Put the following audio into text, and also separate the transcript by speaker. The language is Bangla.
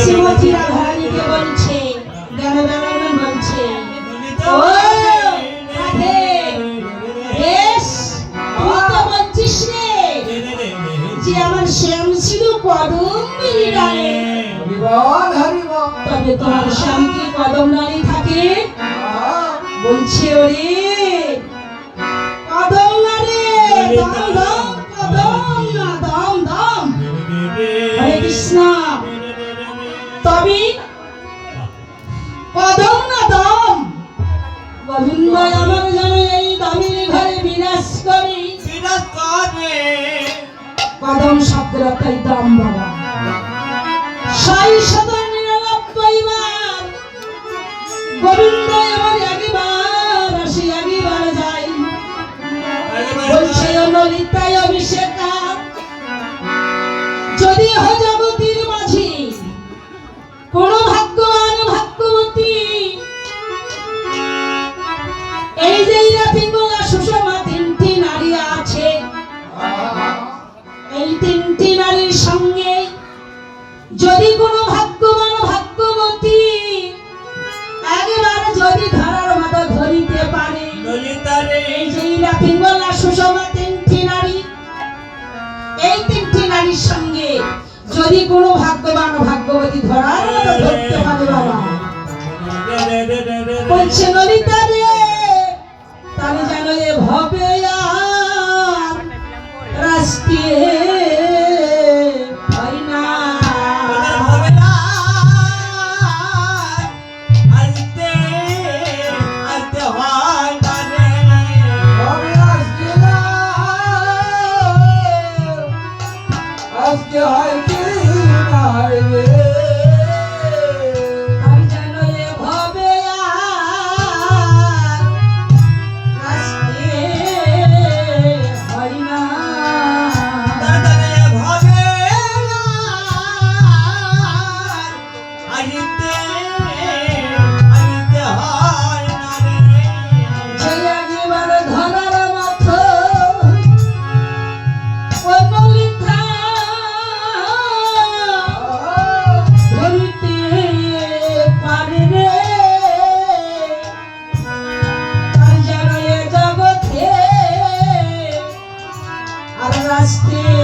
Speaker 1: শ্রীমতী রাধারানীকে বলছে, জ্ঞানদানন্দন বলছে, ও রাধে, বেশ তুই তো বলছিস রে যে আমার শ্যাম ছিল কদম্বিনী ডালে, তবে তোমার শ্যাম কি কদম ডালে থাকে? বলছে ওরে কদম না রে, দম দম কদম না, দম দম। হরে কৃষ্ণ, তবে কদম না দম। গোবিন্দ আমার যেন এই দামির ঘরে বিরাজ করে। কদম শব্দের অর্থই দম বাবা। 699 বার গোবিন্দ আমার একবার আসি একবার যাই। বলছে ললিতায় অভিষেকা, যদি হয় জগতির মাঝে কোন ভাগ্যবান ভাগ্যবতী, এই যে রাতিঙ্গলা সুষমা তিনটি নারী আছে, এই তিনটি নারীর সঙ্গে যদি কোন ভাগ্যবান ভাগ্যবতী একবার যদি ধরার মতো ধরিতে পারে, এই যে রাতিঙ্গলা সুষমা তিনটি নারী, এই তিনটি নারীর সঙ্গে যদি কোনো ভাগ্যবান ভাগ্যবতী ধরার মতো ধরতে পারে বাবা, বলছে ললিতা রে, তাহলে জানো এ ভবে আর রাষ্ট্রীয় হয় না। Stay.